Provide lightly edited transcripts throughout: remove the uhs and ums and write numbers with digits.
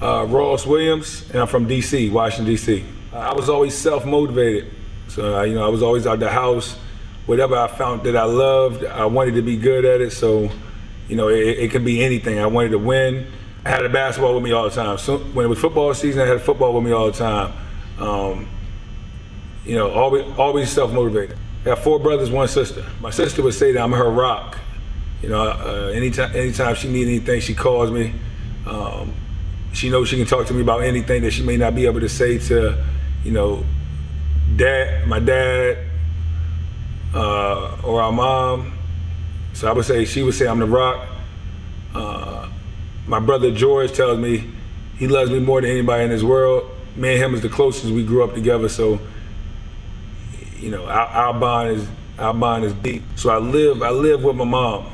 Ross Williams, and I'm from DC, Washington, DC. I was always self-motivated. So, I was always out the house. Whatever I found that I loved, I wanted to be good at it. So, it could be anything. I wanted to win. I had a basketball with me all the time. So when it was football season, I had a football with me all the time. Always self-motivated. I got 4 brothers, 1 sister. My sister would say that I'm her rock. Anytime she needs anything, she calls me. She knows she can talk to me about anything that she may not be able to say to, my dad, or our mom. So she would say I'm the rock. My brother George tells me he loves me more than anybody in this world. Me and him is the closest. We grew up together, so our bond is deep. So I live with my mom.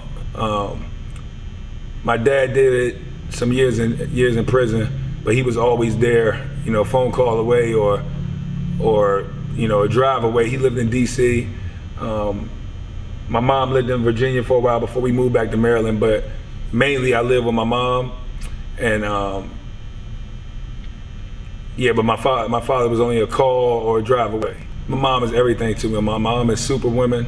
My dad did it some years in prison, but he was always there, a phone call away or a drive away. He lived in DC. My mom lived in Virginia for a while before we moved back to Maryland, but mainly I live with my mom. And but my father was only a call or a drive away. My mom is everything to me. My mom is superwoman.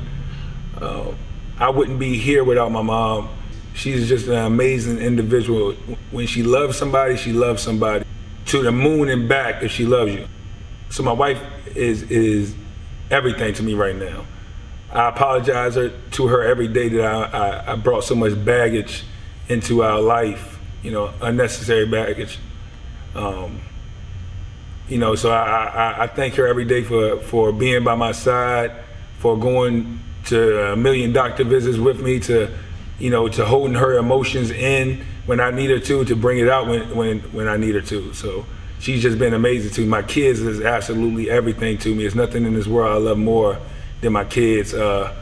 I wouldn't be here without my mom. She's just an amazing individual. When she loves somebody, she loves somebody to the moon and back if she loves you. So my wife is everything to me right now. I apologize to her every day that I brought so much baggage into our life, unnecessary baggage. So I thank her every day for being by my side, for going to 1 million doctor visits with me, to holding her emotions in when I need her to bring it out when I need her to. So she's just been amazing to me. My kids is absolutely everything to me. There's nothing in this world I love more than my kids. I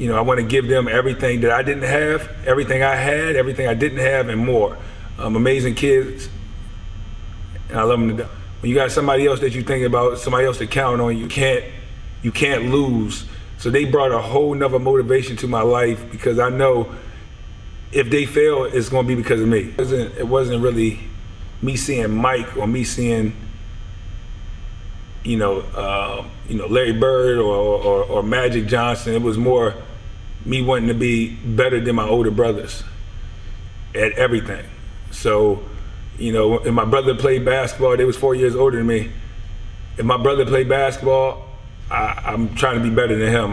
want to give them everything that I didn't have, everything I had, everything I didn't have, and more. Amazing kids, and I love them to death. When you got somebody else that you think about, somebody else to count on, you can't lose. So they brought a whole nother motivation to my life, because I know if they fail, it's going to be because of me. It wasn't really me seeing Mike or me seeing, Larry Bird or Magic Johnson. It was more me wanting to be better than my older brothers at everything. So, if my brother played basketball, they was 4 years older than me. If my brother played basketball, I'm trying to be better than him.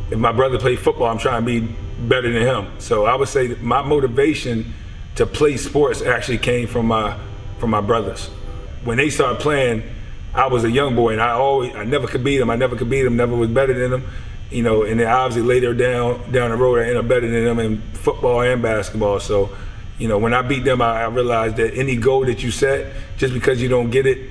If my brother played football, I'm trying to be better than him. So I would say that my motivation to play sports actually came from my brothers. When they started playing, I was a young boy, and I never could beat them. Never was better than them. And then obviously later down the road, I ended up better than them in football and basketball. So, when I beat them, I realized that any goal that you set, just because you don't get it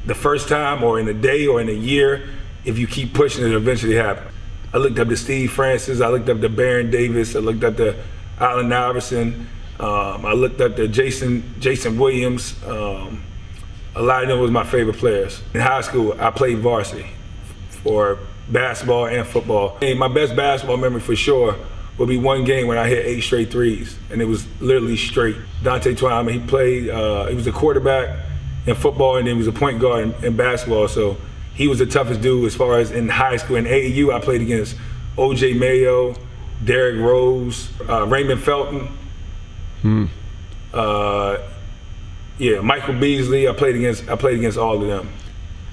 the first time or in a day or in a year, if you keep pushing it, eventually happens. I looked up to Steve Francis, I looked up to Baron Davis, I looked up to Allen Iverson, I looked up to Jason Williams. A lot of them was my favorite players. In high school, I played varsity for basketball and football. And my best basketball memory for sure would be one game when I hit 8 straight threes, and it was literally straight. Dante Twine, he played, he was a quarterback in football, and then he was a point guard in basketball, so he was the toughest dude as far as in high school. In AAU, I played against O.J. Mayo, Derrick Rose, Raymond Felton, Michael Beasley. I played against all of them.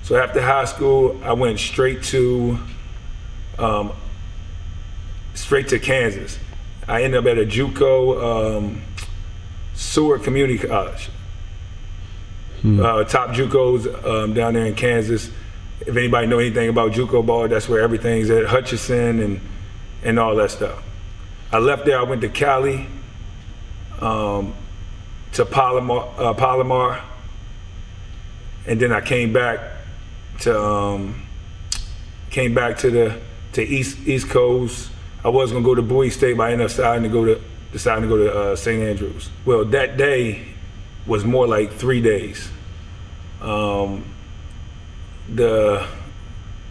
So after high school, I went straight to Kansas. I ended up at a JUCO, Seward Community College. Top JUCOs down there in Kansas. If anybody know anything about JUCO ball, that's where everything's at, Hutchinson and all that stuff. I left there, I went to Cali, to Palomar, and then I came back to East Coast. I was gonna go to Bowie State, but I ended up deciding to go to St. Andrews. Well, that day was more like 3 days. The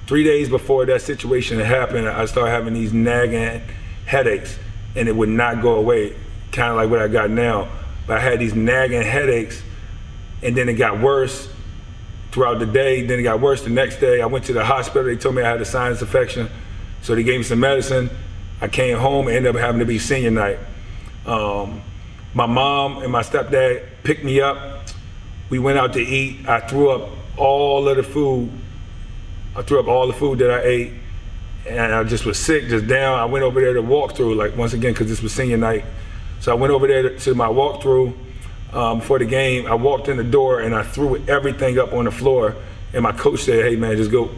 3 days before that situation had happened, I started having these nagging headaches, and it would not go away, kind of like what I got now. but I had these nagging headaches, and then it got worse throughout the day. Then it got worse the next day. I went to the hospital. They told me I had a sinus infection, so they gave me some medicine. I came home and ended up having to be senior night. My mom and my stepdad picked me up. We went out to eat. I threw up all of the food. I threw up all the food that I ate, and I just was sick, just down. I went over there to walk through, like once again, because this was senior night. So I went over there to my walkthrough before the game. I walked in the door and I threw everything up on the floor. And my coach said, "Hey man, just go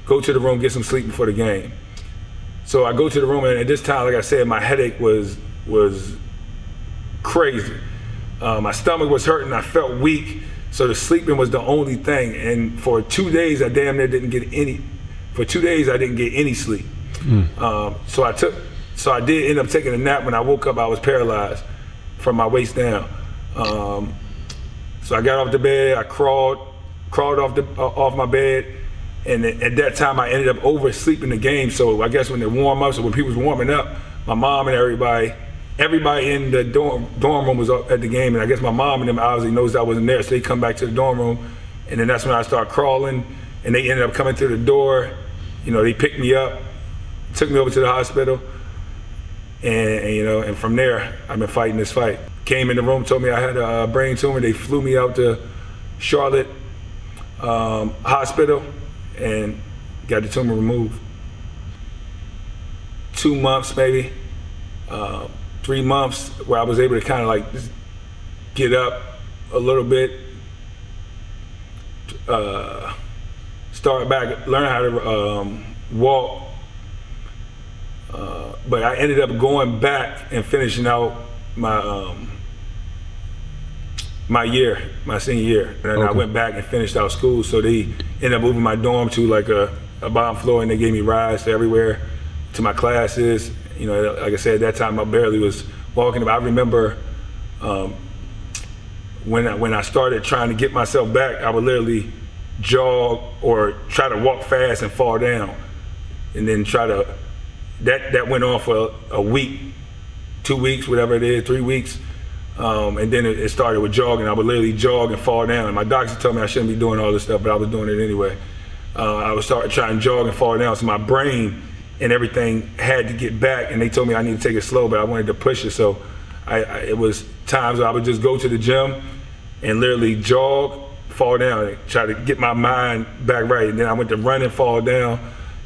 to the room, get some sleep before the game." So I go to the room, and at this time, like I said, my headache was crazy. My stomach was hurting. I felt weak. So the sleeping was the only thing. And for 2 days, I damn near didn't get any. For 2 days, I didn't get any sleep. So I did end up taking a nap. When I woke up, I was paralyzed from my waist down. So I got off the bed. I crawled off my bed, and at that time I ended up oversleeping the game. So I guess when they warm up, so when people was warming up, my mom and everybody in the dorm room was up at the game, and I guess my mom and them obviously knows I wasn't there, so they come back to the dorm room, and then that's when I started crawling, and they ended up coming through the door. You know, they picked me up, took me over to the hospital. And from there, I've been fighting this fight. Came in the room, told me I had a brain tumor. They flew me out to Charlotte Hospital and got the tumor removed. 2 months, maybe, 3 months, where I was able to kind of like just get up a little bit, start back, learn how to walk. But I ended up going back and finishing out my my senior year. And then I went back and finished out school. So they ended up moving my dorm to like a bottom floor, and they gave me rides to everywhere, to my classes. You know, like I said, at that time I barely was walking. But I remember when I started trying to get myself back, I would literally jog or try to walk fast and fall down, and then try to. That went on for a week, 2 weeks, whatever it is, 3 weeks. And then it started with jogging. I would literally jog and fall down. And my doctor told me I shouldn't be doing all this stuff, but I was doing it anyway. I would start trying to jog and fall down. So my brain and everything had to get back, and they told me I need to take it slow, but I wanted to push it. So it was times where I would just go to the gym and literally jog, fall down, and try to get my mind back right. And then I went to run and fall down.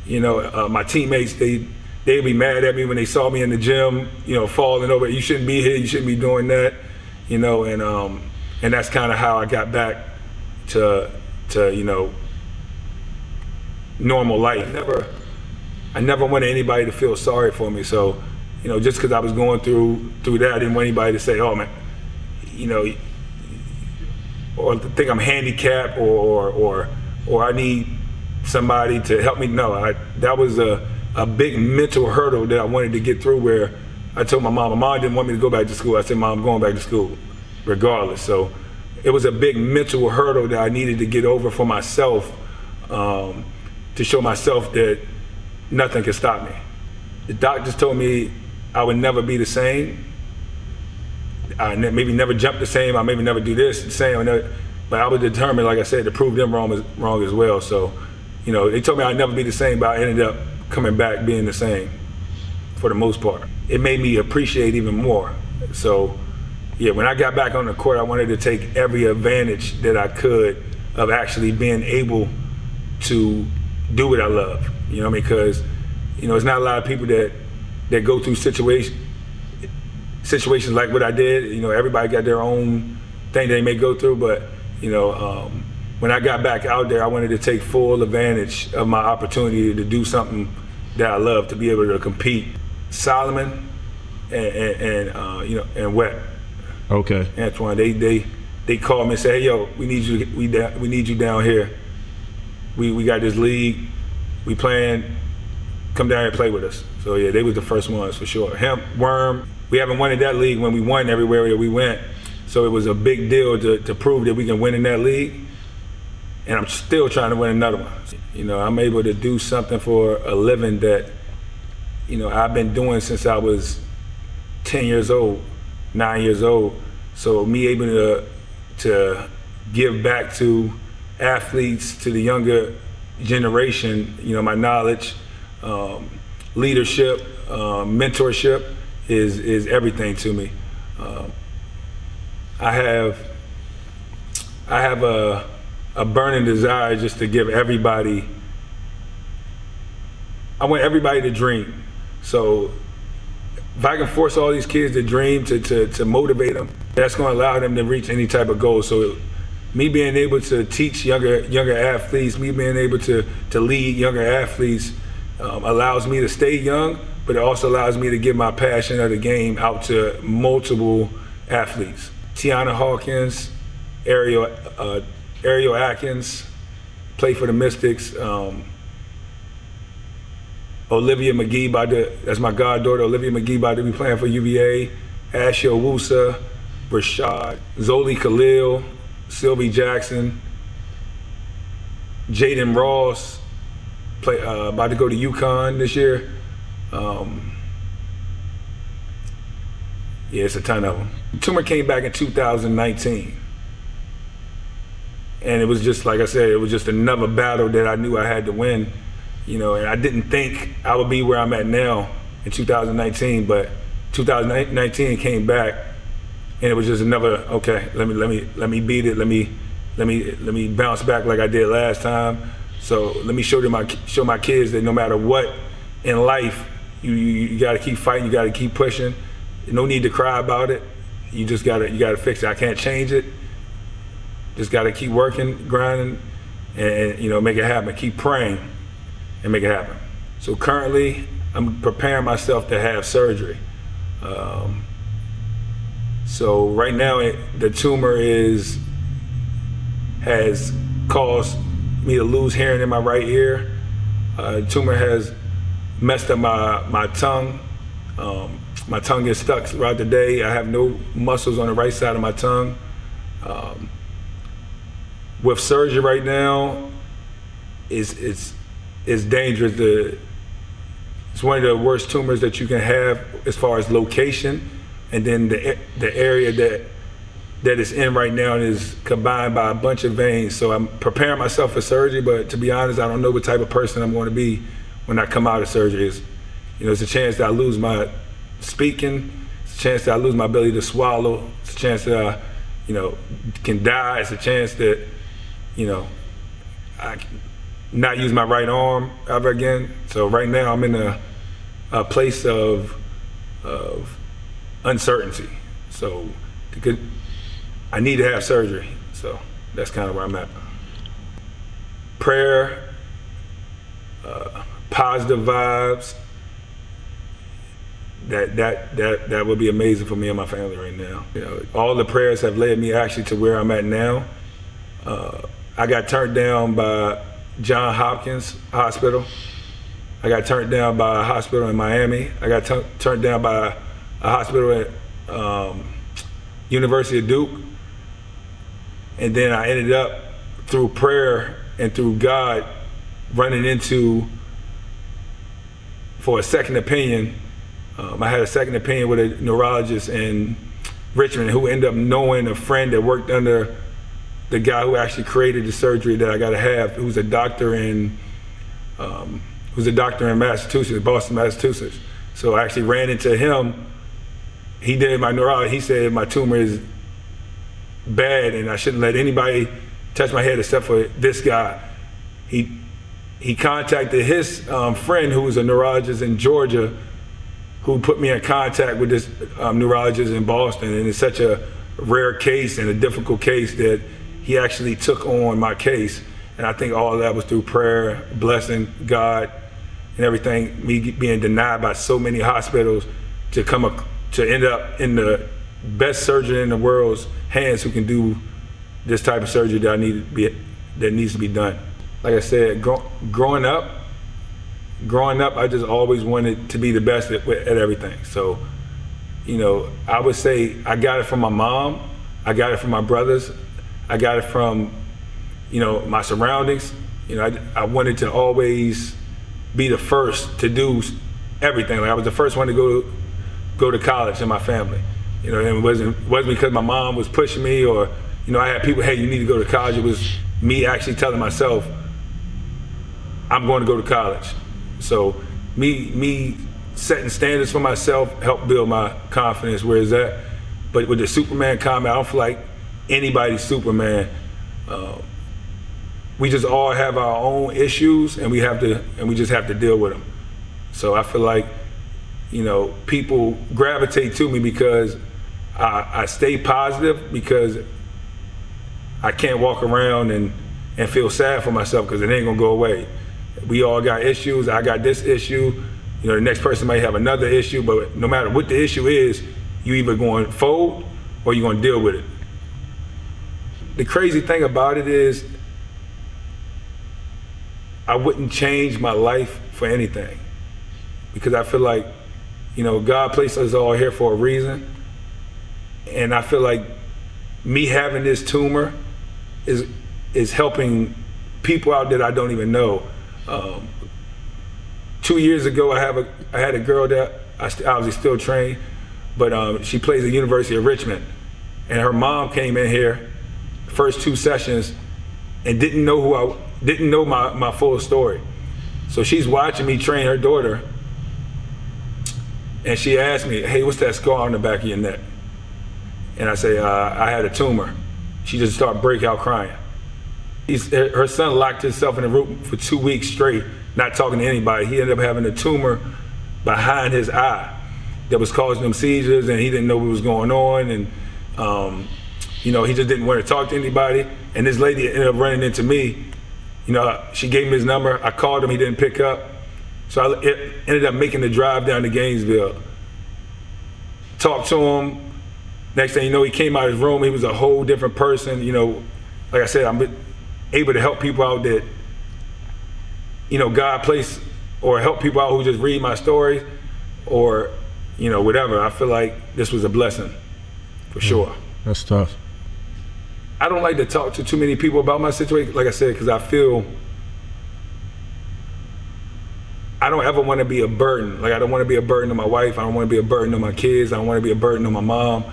You know, my teammates, they'd be mad at me when they saw me in the gym, you know, falling over. You shouldn't be here. You shouldn't be doing that, you know. And that's kind of how I got back to you know, normal life. I never wanted anybody to feel sorry for me. So, you know, just because I was going through that, I didn't want anybody to say, "Oh man, you know," or think I'm handicapped or I need somebody to help me. No, that was a big mental hurdle that I wanted to get through, where I told my mom didn't want me to go back to school. I said, "Mom, I'm going back to school regardless." So it was a big mental hurdle that I needed to get over for myself, to show myself that nothing can stop me. The doctors told me I would never be the same. I maybe never jump the same. I maybe never do this the same. But I was determined, like I said, to prove them wrong as well. So, you know, they told me I'd never be the same, but I ended up coming back being the same for the most part. It made me appreciate even more. So yeah, when I got back on the court, I wanted to take every advantage that I could of actually being able to do what I love. You know, because, you know, it's not a lot of people that go through situations like what I did. You know, everybody got their own thing they may go through, but, you know, when I got back out there, I wanted to take full advantage of my opportunity to do something that I love, to be able to compete. Solomon and you know, and Wet. Okay. Antoine, they called me and said, "Hey, yo, we need you down here. We got this league. We playing. Come down here and play with us." So yeah, they was the first ones for sure. Hemp, Worm. We haven't won in that league when we won everywhere that we went. So it was a big deal to prove that we can win in that league. And I'm still trying to win another one. You know, I'm able to do something for a living that, you know, I've been doing since I was 10 years old, 9 years old. So me able to give back to athletes, to the younger generation, my knowledge, leadership, mentorship is everything to me. I have a burning desire just to give everybody. I want everybody to dream. So if I can force all these kids to dream, to motivate them, that's going to allow them to reach any type of goal. So me being able to teach younger athletes, me being able to lead younger athletes allows me to stay young, but it also allows me to give my passion of the game out to multiple athletes. Tiana Hawkins, Ariel Atkins, play for the Mystics. Olivia McGee, that's my goddaughter. Olivia McGee about to be playing for UVA. Ashia Owusa, Rashad, Zoli Khalil, Sylvie Jackson, Jaden Ross, about to go to UConn this year. Yeah, it's a ton of them. Tumor came back in 2019. And it was just, like I said, it was just another battle that I knew I had to win. And I didn't think I would be where I'm at now in 2019, but 2019 came back, and it was just another, okay, let me beat it, let me bounce back like I did last time. So let me show my kids that no matter what in life, you got to keep fighting, you got to keep pushing. No need to cry about it. You got to fix it. I can't change it. Just got to keep working, grinding, and make it happen. Keep praying and make it happen. So currently, I'm preparing myself to have surgery. So right now, the tumor has caused me to lose hearing in my right ear. The tumor has messed up my tongue. My tongue gets stuck throughout the day. I have no muscles on the right side of my tongue. With surgery right now, it's dangerous. It's one of the worst tumors that you can have as far as location, and then the area that it's in right now is combined by a bunch of veins. So I'm preparing myself for surgery, but to be honest, I don't know what type of person I'm going to be when I come out of surgery. It's a chance that I lose my speaking. It's a chance that I lose my ability to swallow. It's a chance that I, can die. It's a chance that, I not use my right arm ever again. So right now I'm in a place of uncertainty. So I need to have surgery. So that's kind of where I'm at. Prayer, positive vibes. That would be amazing for me and my family right now. All the prayers have led me actually to where I'm at now. I got turned down by Johns Hopkins Hospital. I got turned down by a hospital in Miami. I got turned down by a hospital at University of Duke. And then I ended up, through prayer and through God, running into, for a second opinion. I had a second opinion with a neurologist in Richmond who ended up knowing a friend that worked under the guy who actually created the surgery that I got to have, who's a doctor in Massachusetts, Boston, Massachusetts. So I actually ran into him. He did my neurology. He said my tumor is bad and I shouldn't let anybody touch my head except for this guy. He contacted his friend who was a neurologist in Georgia, who put me in contact with this neurologist in Boston. And it's such a rare case and a difficult case that he actually took on my case. And I think all of that was through prayer, blessing, God, and everything. Me being denied by so many hospitals to end up in the best surgeon in the world's hands who can do this type of surgery that needs to be done. Like I said, growing up, I just always wanted to be the best at everything. So, I would say I got it from my mom, I got it from my brothers, I got it from, my surroundings. I wanted to always be the first to do everything. Like I was the first one to go to college in my family. You know, and it wasn't because my mom was pushing me or, you know, I had people, hey, you need to go to college. It was me actually telling myself, I'm going to go to college. So me setting standards for myself helped build my confidence where it's at. But with the Superman comment, I don't feel like anybody's Superman. We just all have our own issues, and we just have to deal with them. So I feel like, you know, people gravitate to me because I stay positive, because I can't walk around and feel sad for myself, because it ain't gonna go away. We all got issues. I got this issue. You know, the next person might have another issue, but no matter what the issue is, you either going to fold or you're going to deal with it. The crazy thing about it is, I wouldn't change my life for anything, because I feel like, you know, God placed us all here for a reason. And I feel like me having this tumor is helping people out that I don't even know. 2 years ago, I had a girl that I obviously still train, but she plays at the University of Richmond, and her mom came in here first 2 sessions and didn't know my full story. So she's watching me train her daughter, and she asked me, hey, what's that scar on the back of your neck? And I say, I had a tumor. She just started break out crying. Her son locked himself in a room for 2 weeks straight, not talking to anybody. He ended up having a tumor behind his eye that was causing him seizures, and he didn't know what was going on. And you know, he just didn't want to talk to anybody. And this lady ended up running into me. You know, she gave me his number. I called him, he didn't pick up. So I ended up making the drive down to Gainesville. Talked to him. Next thing you know, he came out of his room. He was a whole different person. You know, like I said, I'm able to help people out that, you know, God placed, or help people out who just read my stories, or, you know, whatever. I feel like this was a blessing, for sure. That's tough. I don't like to talk to too many people about my situation, like I said, because I feel I don't ever want to be a burden. Like, I don't want to be a burden on my wife. I don't want to be a burden on my kids. I don't want to be a burden on my mom.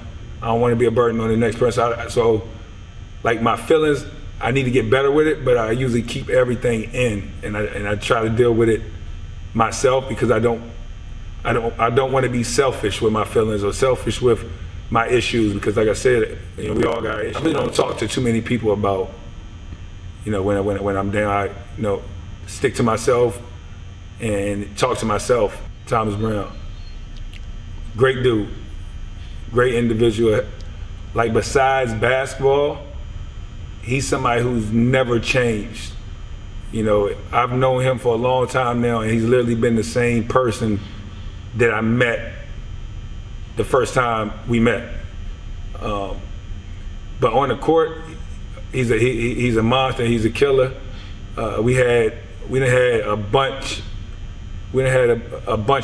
I don't want to be a burden on the next person. So, like, my feelings, I need to get better with it, but I usually keep everything in, and I try to deal with it myself, because I don't want to be selfish with my feelings or selfish with my issues, because, like I said, you know, we all got issues. I really don't talk to too many people about, you know, when I'm down. I, you know, stick to myself and talk to myself. Thomas Brown, great dude, great individual. Like, besides basketball, he's somebody who's never changed. You know, I've known him for a long time now, and he's literally been the same person that I met the first time we met. But on the court, he's a monster. He's a killer. We done had a bunch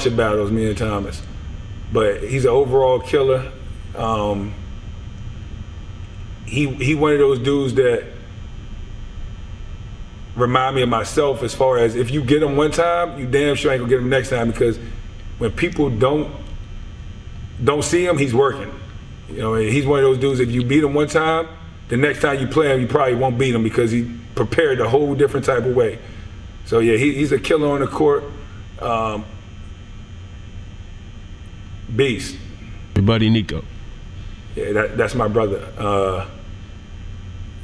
of battles, me and Thomas. But he's an overall killer. He one of those dudes that remind me of myself, as far as, if you get him one time, you damn sure ain't gonna get him next time, because when people don't see him, he's working. You know, he's one of those dudes, if you beat him one time, the next time you play him, you probably won't beat him, because he prepared a whole different type of way. So yeah, he's a killer on the court. Beast. Your buddy Nico. Yeah, that's my brother.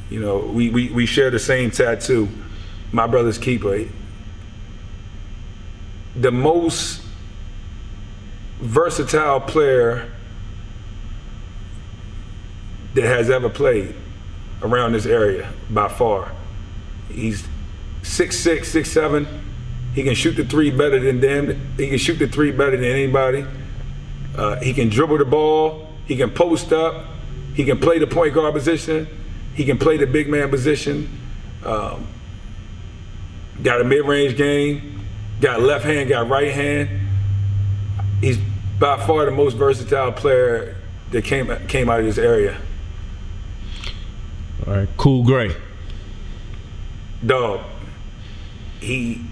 You know, we share the same tattoo. My brother's keeper. The most versatile player that has ever played around this area, by far. He's 6'6", 6'7". He can shoot the three better than them. He can shoot the three better than anybody. He can dribble the ball. He can post up. He can play the point guard position. He can play the big man position. Got a mid-range game. Got left hand, got right hand. He's by far the most versatile player that came out of this area. All right, Cool Gray. Dog. He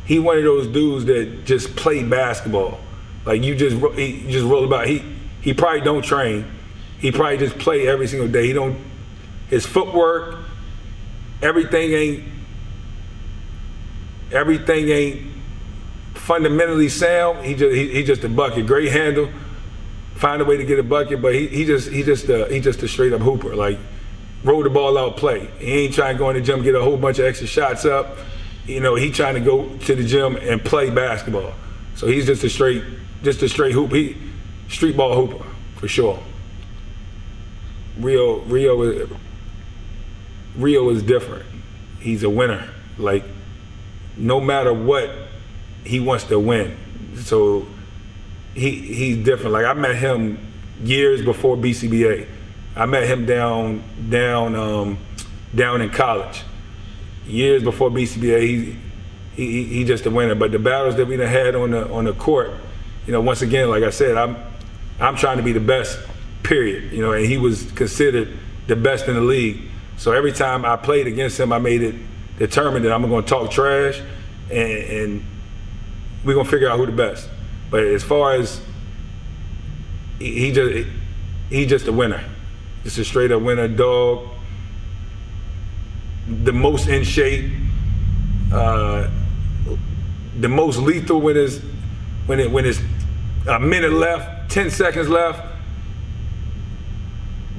one of those dudes that just play basketball. Like, he just roll about. He He probably don't train. He probably just play every single day. His footwork, everything ain't fundamentally sound. He just a bucket. Great handle, find a way to get a bucket, but he just a straight up hooper. Like, roll the ball out, play. He ain't trying to go in the gym, get a whole bunch of extra shots up. He trying to go to the gym and play basketball. So he's just a straight hoop. Street ball hooper for sure. Rio is different. He's a winner. Like, no matter what, he wants to win. So he's different. Like, I met him years before BCBA. I met him down in college. Years before BCBA, he just a winner. But the battles that we done had on the court, once again, like I said, I'm trying to be the best, period. And he was considered the best in the league. So every time I played against him, I made it determined that I'm gonna talk trash, and we're gonna figure out who the best. But as far as he just a winner. Just a straight up winner, dog. The most in shape, the most lethal when it's a minute left, 10 seconds left.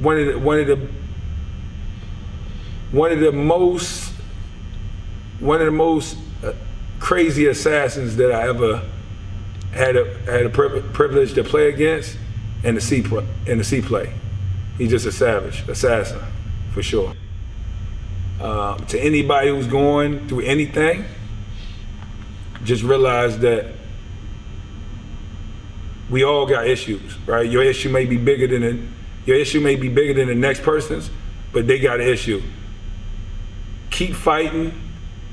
One of the most crazy assassins that I ever had a privilege to play against, and to see play. He's just a savage, assassin, for sure. To anybody who's going through anything, just realize that we all got issues, right? Your issue may be bigger than the next person's, but they got an issue. Keep fighting,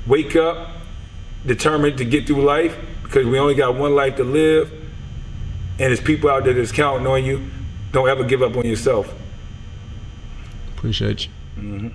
wake up, determined to get through life, because we only got one life to live, and there's people out there that's counting on you. Don't ever give up on yourself. Appreciate you. Mm-hmm.